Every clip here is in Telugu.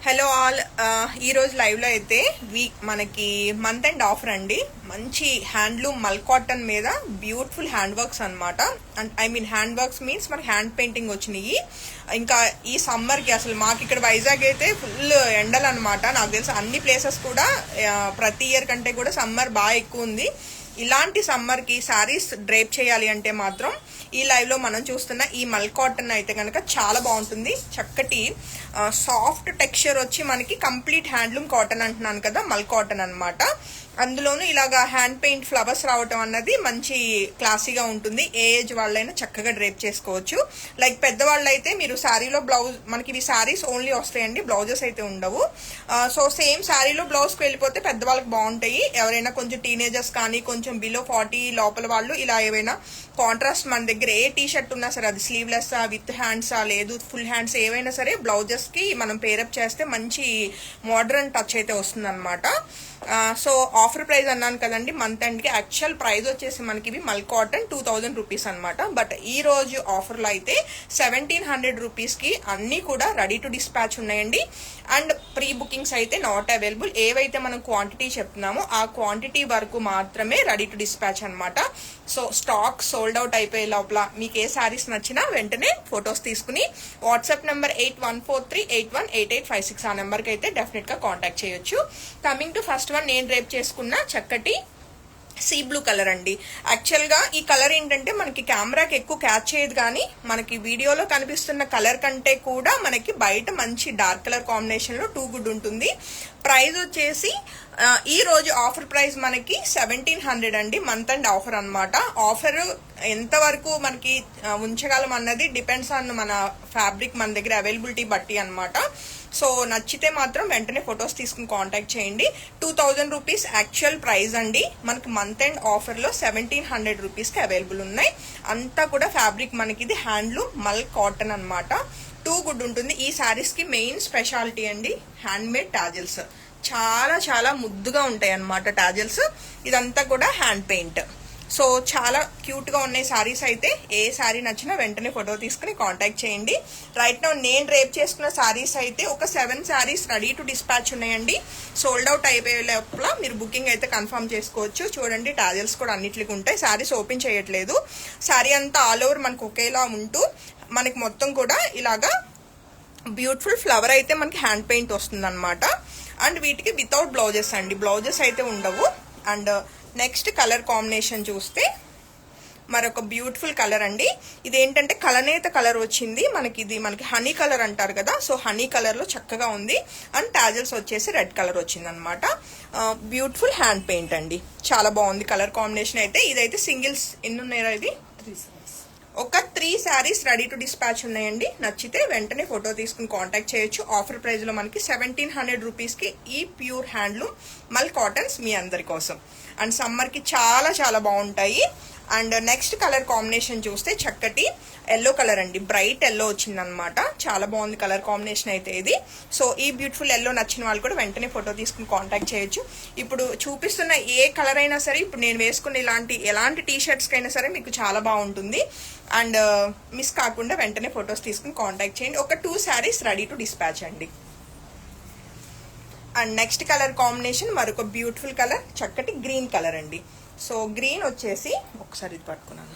Hello all. ఈ రోజు లైవ్ లో అయితే మనకి మంత్ అండ్ ఆఫర్ అండి. మంచి హ్యాండ్లూమ్ మల్ కాటన్ మీద బ్యూటిఫుల్ హ్యాండ్ వర్క్స్ అనమాట. I mean hand works means మనకి హ్యాండ్ పెయింటింగ్ వచ్చినాయి. ఇంకా ఈ సమ్మర్ కి అసలు మాకు ఇక్కడ వైజాగ్ అయితే ఫుల్ ఎండలు అనమాట. నాకు తెలిసి అన్ని ప్లేసెస్ కూడా ప్రతి ఇయర్ కంటే కూడా సమ్మర్ బాగా ఎక్కువ ఉంది. ఇలాంటి సమ్మర్ కి శారీస్ డ్రేప్ చేయాలి అంటే మాత్రం ఈ లైవ్ లో మనం చూస్తున్న ఈ మల్ కాటన్ అయితే కనుక చాలా బాగుంటుంది. చక్కటి సాఫ్ట్ టెక్స్చర్ వచ్చి మనకి కంప్లీట్ హ్యాండ్లూమ్ కాటన్ అంటున్నాను కదా, మల్ కాటన్ అనమాట. అందులోనూ ఇలాగా హ్యాండ్ పెయింట్ ఫ్లవర్స్ రావటం అన్నది మంచి క్లాసీగా ఉంటుంది. ఏ ఏజ్ వాళ్ళైనా చక్కగా డ్రేప్ చేసుకోవచ్చు. లైక్ పెద్దవాళ్ళు అయితే మీరు శారీలో బ్లౌజ్, మనకి ఇవి శారీస్ ఓన్లీ వస్తాయండి, బ్లౌజెస్ అయితే ఉండవు. సో సేమ్ శారీలో బ్లౌజ్ కి వెళ్ళిపోతే పెద్దవాళ్ళకి బాగుంటాయి. ఎవరైనా కొంచెం టీనేజర్స్ కానీ కొంచెం బిలో 40 లోపల వాళ్ళు ఇలా ఏవైనా కాంట్రాస్ట్ మన దగ్గర ఏ టీ షర్ట్ ఉన్నా సరే, అది స్లీవ్లెస్ విత్ హ్యాండ్సా లేదు ఫుల్ హ్యాండ్స్ ఏవైనా సరే బ్లౌజెస్ కి మనం పేరప్ చేస్తే మంచి మోడర్న్ టచ్ అయితే వస్తుంది అనమాట. సో ఆఫర్ ప్రైస్ అన్నాను కదండి, మంత్ ఎండ్ కి యాక్చువల్ ప్రైస్ వచ్చేసి మనకి ఇవి మల్ కాటన్ 2000 రూపీస్ అనమాట. బట్ ఈ రోజు ఆఫర్ లో అయితే 1700 రూపీస్ కి అన్ని కూడా రెడీ టు డిస్పాచ్ ఉన్నాయండి. అండ్ ప్రీ బుకింగ్స్ అయితే నాట్ అవైలబుల్. ఏవైతే మనం క్వాంటిటీ చెప్తున్నామో ఆ క్వాంటిటీ వరకు మాత్రమే రెడీ టు డిస్పాచ్ అనమాట. సో స్టాక్ సోల్డ్ అవుట్ అయిపోయే లోపల మీకు ఏ శారీస్ నచ్చినా వెంటనే ఫొటోస్ తీసుకుని వాట్సాప్ నెంబర్ 8143818856 ఆ నెంబర్ కి అయితే డెఫినెట్ గా కాంటాక్ట్ చేయొచ్చు. కమింగ్ టు ఫస్ట్ వన్, నేను రేప్ చేసుకున్న చక్కటి సీ బ్లూ కలర్ అండి. యాక్చువల్ గా ఈ కలర్ ఏంటంటే మనకి కెమెరాకి ఎక్కువ క్యాచ్ చేయదు, కానీ మనకి వీడియోలో కనిపిస్తున్న కలర్ కంటే కూడా మనకి బయట మంచి డార్క్ కలర్ కాంబినేషన్ లో టూ గుడ్ ఉంటుంది. ప్రైస్ వచ్చేసి ఈ రోజు ఆఫర్ ప్రైస్ మనకి 1700 అండి. మంత్ అండ్ ఆఫర్ అనమాట. ఆఫర్ ఎంత వరకు మనకి ఉంచగలం అన్నది డిపెండ్స్ ఆన్ మన ఫ్యాబ్రిక్ మన దగ్గర అవైలబిలిటీ బట్టి అనమాట. సో నచ్చితే మాత్రం వెంటనే ఫొటోస్ తీసుకుని కాంటాక్ట్ చేయండి. 2000 రూపీస్ యాక్చువల్ ప్రైస్ అండి. మనకి మంత్ అండ్ ఆఫర్ లో 1700 రూపీస్ కి అవైలబుల్ ఉన్నాయి. అంతా కూడా ఫ్యాబ్రిక్ మనకి ఇది హ్యాండ్లూమ్ మల్ కాటన్ అనమాట. టూ గుడ్ ఉంటుంది. ఈ శారీస్ కి మెయిన్ స్పెషాలిటీ అండి హ్యాండ్ మేడ్ టాజిల్స్. చాలా చాలా ముద్దుగా ఉంటాయి అనమాట టాజిల్స్. ఇదంతా కూడా హ్యాండ్ పెయింట్. సో చాలా క్యూట్ గా ఉన్నాయి శారీస్ అయితే. ఏ శారీ నచ్చినా వెంటనే ఫోటో తీసుకుని కాంటాక్ట్ చేయండి. రైట్ నౌ నేను రేప్ చేసుకున్న శారీస్ అయితే ఒక 7 శారీస్ రెడీ టు డిస్పాచ్ ఉన్నాయండి. సోల్డ్ అవుట్ అయిపోయే లోపల మీరు బుకింగ్ అయితే కన్ఫర్మ్ చేసుకోవచ్చు. చూడండి టాజిల్స్ కూడా అన్నిటికి ఉంటాయి. శారీస్ ఓపెన్ చేయట్లేదు. శారీ అంతా ఆల్ ఓవర్ మనకు ఒకేలా ఉంటూ మనకి మొత్తం కూడా ఇలాగా బ్యూటిఫుల్ ఫ్లవర్ అయితే మనకి హ్యాండ్ పెయింట్ వస్తుంది అనమాట. అండ్ వీటికి వితౌట్ బ్లౌజెస్ అండి, బ్లౌజెస్ అయితే ఉండవు. అండ్ నెక్స్ట్ కలర్ కాంబినేషన్ చూస్తే మరొక బ్యూటిఫుల్ కలర్ అండి. ఇదేంటంటే కలనేత కలర్ వచ్చింది మనకి. ఇది మనకి హనీ కలర్ అంటారు కదా, సో హనీ కలర్ లో చక్కగా ఉంది. అండ్ టాజిల్స్ వచ్చేసి రెడ్ కలర్ వచ్చింది అనమాట. బ్యూటిఫుల్ హ్యాండ్ పెయింట్ అండి. చాలా బాగుంది కలర్ కాంబినేషన్ అయితే. ఇదైతే సింగిల్స్ ఎన్ని ఉన్నాయి, ఇది ఒక 3 శారీస్ రెడీ టు డిస్పాచ్ ఉన్నాయండి. నచ్చితే వెంటనే ఫోటో తీసుకుని కాంటాక్ట్ చేయొచ్చు. ఆఫర్ ప్రైస్ లో మనకి 1700 రూపీస్ కి ఈ ప్యూర్ హ్యాండ్లూమ్ మల్ కాటన్స్ మీ అందరి కోసం. అండ్ సమ్మర్ కి చాలా చాలా బాగుంటాయి. అండ్ నెక్స్ట్ కలర్ కాంబినేషన్ చూస్తే చక్కటి ఎల్లో కలర్ అండి. బ్రైట్ ఎల్లో వచ్చిందనమాట. చాలా బాగుంది కలర్ కాంబినేషన్ అయితే ఇది. సో ఈ బ్యూటిఫుల్ ఎల్లో నచ్చిన వాళ్ళు కూడా వెంటనే ఫోటో తీసుకుని కాంటాక్ట్ చేయొచ్చు. ఇప్పుడు చూపిస్తున్న ఏ కలర్ అయినా సరే, ఇప్పుడు నేను వేసుకున్న ఎలాంటి టీ షర్ట్స్ కైనా సరే మీకు చాలా బాగుంటుంది. అండ్ మిస్ కాకుండా వెంటనే ఫొటోస్ తీసుకుని కాంటాక్ట్ చేయండి. ఒక 2 శారీస్ రెడీ టు డిస్పాచ్ అండి. అండ్ నెక్స్ట్ కలర్ కాంబినేషన్ మరొక బ్యూటిఫుల్ కలర్, చక్కటి గ్రీన్ కలర్ అండి. సో గ్రీన్ వచ్చేసి ఒకసారి ఇది పట్టుకున్నాను.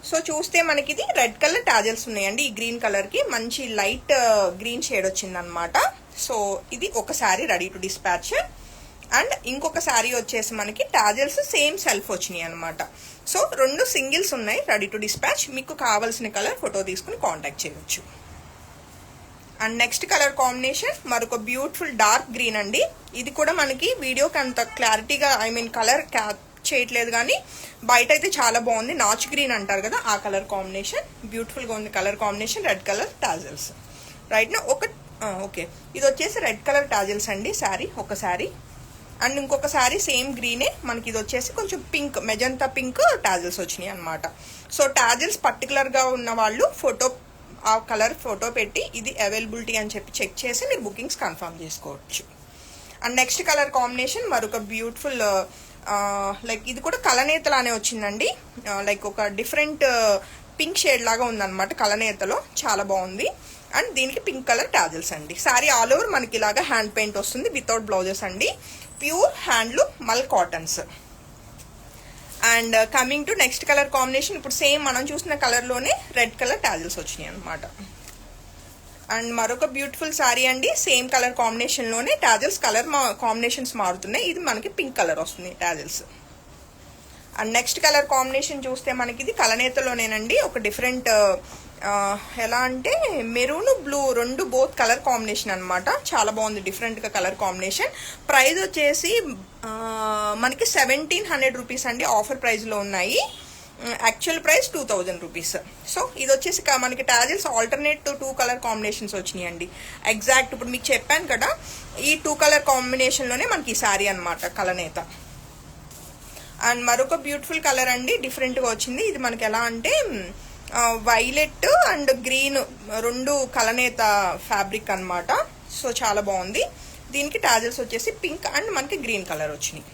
సో చూస్తే మనకి ఇది రెడ్ కలర్ టాజిల్స్ ఉన్నాయండి. ఈ గ్రీన్ కలర్ కి మంచి లైట్ గ్రీన్ షేడ్ వచ్చిందనమాట. సో ఇది ఒక sari ready to dispatch. And ఇంకొక శారీ వచ్చేసి మనకి టాజిల్స్ సేమ్ సెల్ఫ్ వచ్చినాయి అనమాట. సో 2 సింగిల్స్ ఉన్నాయి రెడీ టు డిస్పాచ్. మీకు కావాల్సిన కలర్ ఫోటో తీసుకుని కాంటాక్ట్ చేయవచ్చు. అండ్ నెక్స్ట్ కలర్ కాంబినేషన్ మరొక బ్యూటిఫుల్ డార్క్ గ్రీన్ అండి. ఇది కూడా మనకి వీడియోకి అంత క్లారిటీగా కలర్ క్యాప్ చేయట్లేదు, కానీ బయట అయితే చాలా బాగుంది. నాచ్ గ్రీన్ అంటారు కదా, ఆ కలర్ కాంబినేషన్ బ్యూటిఫుల్ గా ఉంది. Colour combination red colour tassels. Right నా ఓకే, ఇది వచ్చేసి రెడ్ కలర్ టాజిల్స్ అండి శారీ, ఒక శారీ. అండ్ ఇంకొక శారీ సేమ్ గ్రీనే మనకి. ఇది వచ్చేసి కొంచెం పింక్, మెజంతా పింక్ టాజిల్స్ వచ్చినాయి అనమాట. సో టాజిల్స్ పర్టికులర్ గా ఉన్న వాళ్ళు ఆ కలర్ ఫోటో పెట్టి ఇది అవైలబిలిటీ అని చెప్పి చెక్ చేసి మీరు బుకింగ్స్ కన్ఫర్మ్ చేసుకోవచ్చు. అండ్ నెక్స్ట్ కలర్ కాంబినేషన్ మరొక బ్యూటిఫుల్ లైక్ ఇది కూడా కలనేతలానే వచ్చిందండి. లైక్ ఒక డిఫరెంట్ పింక్ షేడ్ లాగా ఉందన్నమాట కలనేతలో, చాలా బాగుంది. అండ్ దీనికి పింక్ కలర్ టాజిల్స్ అండి. సారీ ఆల్ ఓవర్ మనకి ఇలాగా హ్యాండ్ పెయింట్ వస్తుంది వితౌట్ బ్లౌజెస్ అండి. ప్యూర్ హ్యాండ్లూమ్ మల్ cottons. And coming to next colour combination, ఇప్పుడు సేమ్ మనం చూసిన కలర్లోనే రెడ్ కలర్ టాజిల్స్ వచ్చినాయి అనమాట. అండ్ మరొక బ్యూటిఫుల్ సారీ అండి, సేమ్ కలర్ కాంబినేషన్లోనే టాజిల్స్ కలర్ కాంబినేషన్స్ మారుతున్నాయి. ఇది మనకి పింక్ కలర్ వస్తుంది tassels. And next colour combination చూస్తే మనకి ఇది కలనేతలోనేనండి, ఒక డిఫరెంట్ ఎలా అంటే మెరూన్ బ్లూ రెండు బోత్ కలర్ కాంబినేషన్ అనమాట. చాలా బాగుంది డిఫరెంట్గా కలర్ కాంబినేషన్. ప్రైస్ వచ్చేసి మనకి 1700 రూపీస్ అండి, ఆఫర్ ప్రైస్లో ఉన్నాయి. Actual price 2000 rupees. సో ఇది వచ్చేసి మనకి టాజిల్స్ ఆల్టర్నేట్ 2 కలర్ కాంబినేషన్స్ వచ్చినాయండి. ఎగ్జాక్ట్ ఇప్పుడు మీకు చెప్పాను కదా, ఈ 2 కలర్ కాంబినేషన్లోనే మనకి ఈ శారీ అనమాట కలనేత. అండ్ మరొక బ్యూటిఫుల్ కలర్ అండి, డిఫరెంట్గా వచ్చింది. ఇది మనకి ఎలా అంటే వైలెట్ అండ్ గ్రీన్ రెండు కలనేత ఫ్యాబ్రిక్ అనమాట. సో చాలా బాగుంది. దీనికి టాజిల్స్ వచ్చేసి పింక్ అండ్ మనకి గ్రీన్ కలర్ వచ్చినాయి.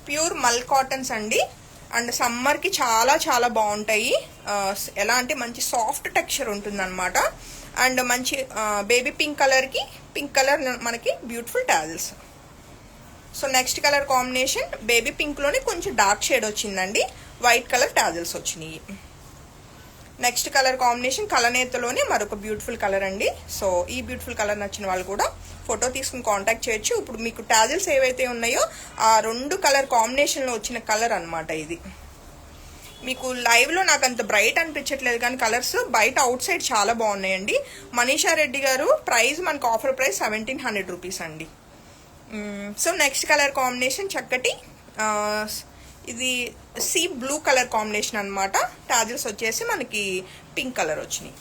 ప్యూర్ మల్ కాటన్స్ అండి. అండ్ సమ్మర్కి చాలా చాలా బాగుంటాయి. ఎలా అంటే మంచి సాఫ్ట్ టెక్స్చర్ ఉంటుంది అనమాట. అండ్ మంచి బేబీ పింక్ కలర్కి పింక్ కలర్ మనకి beautiful tassels. So next colour combination baby పింక్లోనే కొంచెం డార్క్ షేడ్ వచ్చిందండి, వైట్ కలర్ టాజిల్స్ వచ్చినాయి. నెక్స్ట్ కలర్ కాంబినేషన్ కలనేతలోనే మరొక బ్యూటిఫుల్ కలర్ అండి. సో ఈ బ్యూటిఫుల్ కలర్ నచ్చిన వాళ్ళు కూడా ఫోటో తీసుకుని కాంటాక్ట్ చేయొచ్చు. ఇప్పుడు మీకు టాజిల్స్ ఏవైతే ఉన్నాయో ఆ 2 కలర్ కాంబినేషన్లో వచ్చిన కలర్ అనమాట ఇది. మీకు లైవ్లో నాకు అంత బ్రైట్ అనిపించట్లేదు కానీ కలర్స్ బయట అవుట్ సైడ్ చాలా బాగున్నాయండి. మనీషా రెడ్డి గారు, ప్రైస్ మనకు ఆఫర్ ప్రైస్ 1700 రూపీస్ అండి. సో నెక్స్ట్ కలర్ కాంబినేషన్ చక్కటి ఇది సీ బ్లూ కలర్ కాంబినేషన్ అనమాట. టాజిల్స్ వచ్చేసి మనకి పింక్ కలర్ వచ్చినాయి.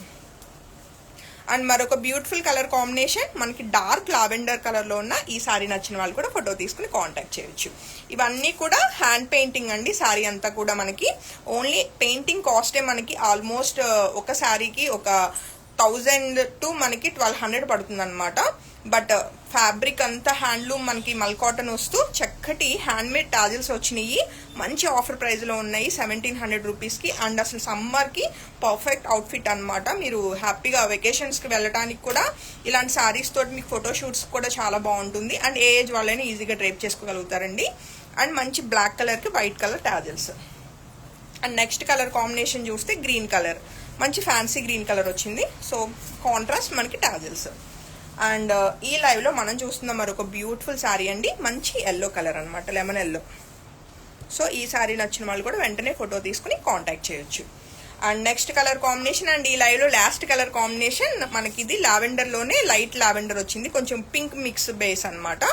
అండ్ మరొక బ్యూటిఫుల్ కలర్ కాంబినేషన్ మనకి డార్క్ లావెండర్ కలర్లో ఉన్న ఈ సారీ నచ్చిన వాళ్ళు కూడా ఫోటో తీసుకుని కాంటాక్ట్ చేయొచ్చు. ఇవన్నీ కూడా హ్యాండ్ పెయింటింగ్ అండి. సారీ అంతా కూడా మనకి ఓన్లీ పెయింటింగ్ కాస్టే మనకి ఆల్మోస్ట్ ఒక సారీకి ఒక 1000 to మనకి 1200 పడుతుంది అనమాట. బట్ ఫ్యాబ్రిక్ అంతా హ్యాండ్లూమ్ మనకి మల్ కాటన్ వస్తూ చక్కటి హ్యాండ్మేడ్ టాజిల్స్ వచ్చినాయి. మంచి ఆఫర్ ప్రైస్లో ఉన్నాయి 1700 రూపీస్కి. అండ్ అసలు సమ్మర్కి పర్ఫెక్ట్ అవుట్ఫిట్ అనమాట. మీరు హ్యాపీగా వెకేషన్స్కి వెళ్ళడానికి కూడా ఇలాంటి శారీస్ తోటి మీకు ఫోటోషూట్స్ కూడా చాలా బాగుంటుంది. అండ్ ఏ ఏజ్ వాళ్ళైనా ఈజీగా డ్రైప్ చేసుకోగలుగుతారండి. అండ్ మంచి బ్లాక్ కలర్కి white colour tassels. And next colour combination చూస్తే గ్రీన్ కలర్, మంచి ఫ్యాన్సీ గ్రీన్ కలర్ వచ్చింది. సో కాంట్రాస్ట్ మనకి టాజిల్స్. అండ్ ఈ లైవ్లో మనం చూస్తున్న మరొక బ్యూటిఫుల్ శారీ అండి, మంచి ఎల్లో కలర్ అనమాట, లెమన్ ఎల్లో. సో ఈ శారీ నచ్చిన వాళ్ళు కూడా వెంటనే ఫోటో తీసుకుని కాంటాక్ట్ చేయొచ్చు. And next colour combination and ఈ లైవ్లో లాస్ట్ కలర్ కాంబినేషన్ మనకి ఇది లావెండర్లోనే లైట్ లావెండర్ వచ్చింది, కొంచెం పింక్ మిక్స్ బేస్ అనమాట.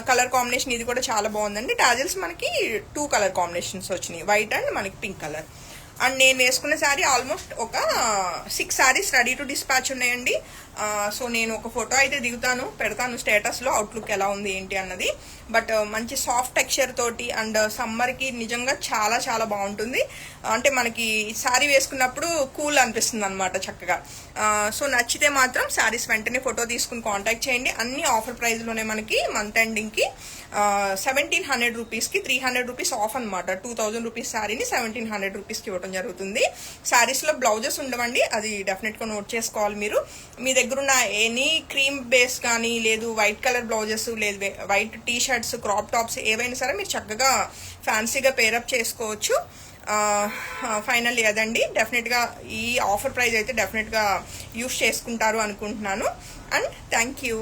కలర్ కాంబినేషన్ ఇది కూడా చాలా బాగుందండి. టాజిల్స్ మనకి 2 కలర్ కాంబినేషన్స్ వచ్చినాయి, వైట్ అండ్ మనకి పింక్ కలర్. అండ్ నేను వేసుకున్న శారీ ఆల్మోస్ట్ ఒక 6 శారీస్ రెడీ టు డిస్పాచ్ ఉన్నాయండి. సో నేను ఒక ఫోటో అయితే దిగుతాను, పెడతాను స్టేటస్లో అవుట్లుక్ ఎలా ఉంది ఏంటి అన్నది. బట్ మంచి సాఫ్ట్ టెక్స్చర్ తోటి అండ్ సమ్మర్కి నిజంగా చాలా చాలా బాగుంటుంది. అంటే మనకి శారీ వేసుకున్నప్పుడు కూల్ అనిపిస్తుంది అనమాట చక్కగా. సో నచ్చితే మాత్రం శారీస్ వెంటనే ఫోటో తీసుకుని కాంటాక్ట్ చేయండి. అన్ని ఆఫర్ ప్రైస్లోనే మనకి మంత్ ఎండింగ్కి 1700 రూపీస్కి 300 రూపీస్ ఆఫ్ అనమాట. 2000 రూపీస్ శారీని 1700 రూపీస్కి ఇవ్వడం జరుగుతుంది. శారీస్లో బ్లౌజెస్ ఉండవండి, అది డెఫినెట్గా నోట్ చేసుకోవాలి మీరు. మీ దగ్గర ఉన్న ఎనీ క్రీమ్ బేస్ కానీ లేదు వైట్ కలర్ బ్లౌజెస్ లేదు white T shirts crop tops ఏవైనా సరే మీరు చక్కగా ఫ్యాన్సీగా పేరప్ చేసుకోవచ్చు. ఫైనల్లీ అదండి, డెఫినెట్గా ఈ ఆఫర్ ప్రైస్ అయితే డెఫినెట్గా యూస్ చేసుకుంటారు అనుకుంటున్నాను. And thank you.